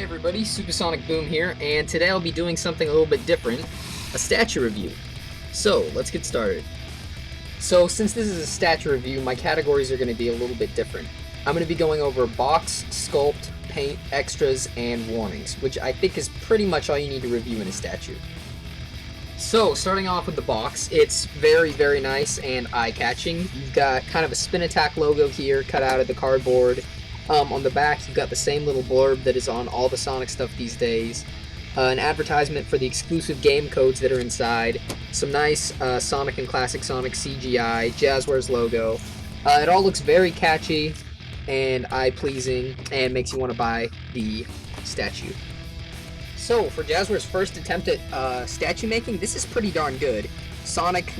Hey everybody, Supersonic Boom here, and today I'll be doing something a little bit different, a Stature review. So, let's get started. So, since this is a Stature review, my categories are going to be a little bit different. I'm going to be going over box, sculpt, paint, extras, and warnings, which I think is pretty much all you need to review in a Stature. So, starting off with the box, it's very, very nice and eye-catching. You've got kind of a Spin Attack logo here, cut out of the cardboard. On the back, you've got the same little blurb that is on all the Sonic stuff these days. An advertisement for the exclusive game codes that are inside. Some nice Sonic and Classic Sonic CGI, Jazwares logo. It all looks very catchy and eye-pleasing and makes you want to buy the statue. So, for Jazwares' first attempt at statue making, this is pretty darn good.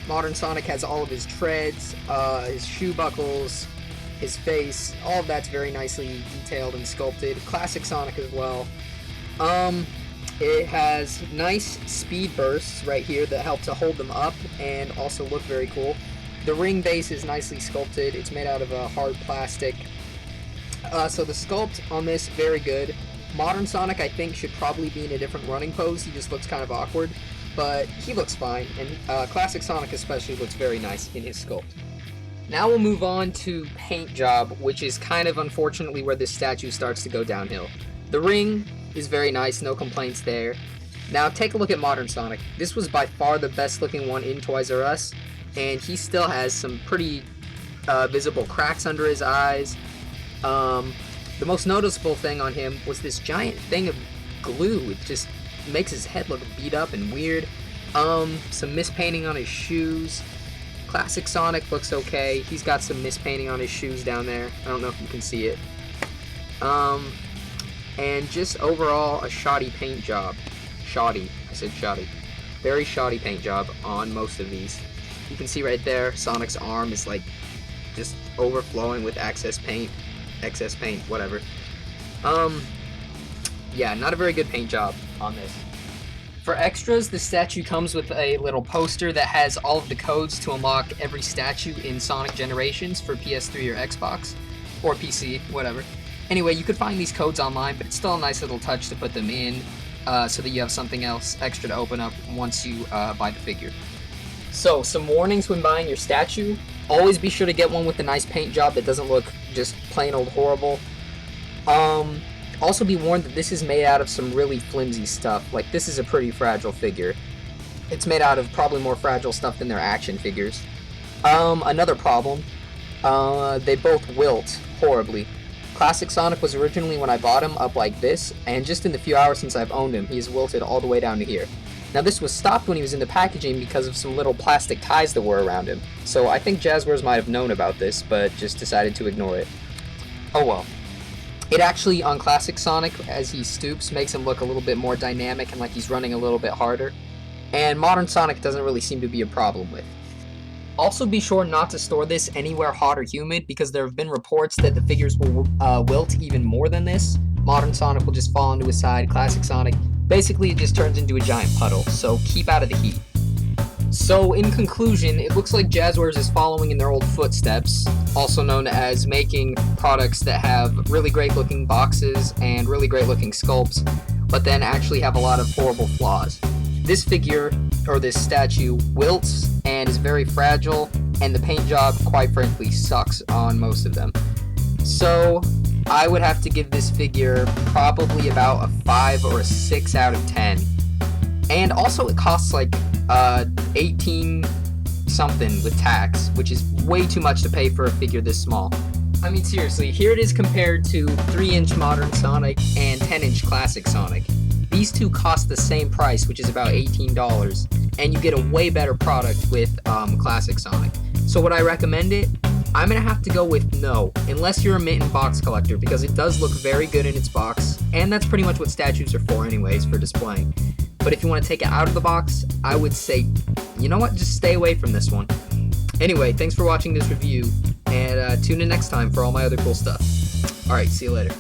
Modern Sonic has all of his treads, his shoe buckles, his face, all of that's very nicely detailed and sculpted. Classic Sonic as well. It has nice speed bursts right here that help to hold them up and also look very cool. The ring base is nicely sculpted. It's made out of a hard plastic. So the sculpt on this, very good. Modern Sonic, I think, should probably be in a different running pose. He just looks kind of awkward, but he looks fine. And Classic Sonic especially looks very nice in his sculpt. Now we'll move on to paint job, which is kind of unfortunately where this statue starts to go downhill. The ring is very nice, no complaints there. Now take a look at Modern Sonic. This was by far the best looking one in Toys R Us, and he still has some pretty visible cracks under his eyes. The most noticeable thing on him was this giant thing of glue. It just makes his head look beat up and weird. Some mispainting on his shoes. Classic Sonic looks okay. He's got some mispainting on his shoes down there. I don't know if you can see it. And just overall a shoddy paint job. Shoddy. I said shoddy. Very shoddy paint job on most of these. You can see right there, Sonic's arm is like just overflowing with excess paint, whatever. Yeah, not a very good paint job on this. For extras, the statue comes with a little poster that has all of the codes to unlock every statue in Sonic Generations for PS3 or Xbox, or PC, whatever. Anyway, you could find these codes online, but it's still a nice little touch to put them in, so that you have something else extra to open up once you buy the figure. So, some warnings when buying your statue. Always be sure to get one with a nice paint job that doesn't look just plain old horrible. Also be warned that this is made out of some really flimsy stuff. Like, this is a pretty fragile figure. It's made out of probably more fragile stuff than their action figures. Another problem, they both wilt horribly. Classic Sonic was originally, when I bought him, up like this, and just in the few hours since I've owned him, he's wilted all the way down to here. Now, this was stopped when he was in the packaging because of some little plastic ties that were around him. So I think Jazwares might have known about this, but just decided to ignore it. Oh well. It actually, on Classic Sonic, as he stoops, makes him look a little bit more dynamic and like he's running a little bit harder. And Modern Sonic doesn't really seem to be a problem with. Also be sure not to store this anywhere hot or humid, because there have been reports that the figures will wilt even more than this. Modern Sonic will just fall onto his side, Classic Sonic, basically it just turns into a giant puddle, so keep out of the heat. So, in conclusion, it looks like Jazwares is following in their old footsteps, also known as making products that have really great looking boxes and really great looking sculpts, but then actually have a lot of horrible flaws. This figure, or this statue, wilts and is very fragile, and the paint job, quite frankly, sucks on most of them. So, I would have to give this figure probably about a 5 or a 6 out of 10. And also it costs like 18 something with tax, which is way too much to pay for a figure this small. I mean, seriously, here it is compared to 3-inch Modern Sonic and 10-inch Classic Sonic. These two cost the same price, which is about $18, and you get a way better product with Classic Sonic. So would I recommend it? I'm gonna have to go with no, unless you're a mint and box collector, because it does look very good in its box, and that's pretty much what statues are for anyways, for displaying. But if you want to take it out of the box, I would say, you know what, just stay away from this one. Anyway, thanks for watching this review, and tune in next time for all my other cool stuff. Alright, see you later.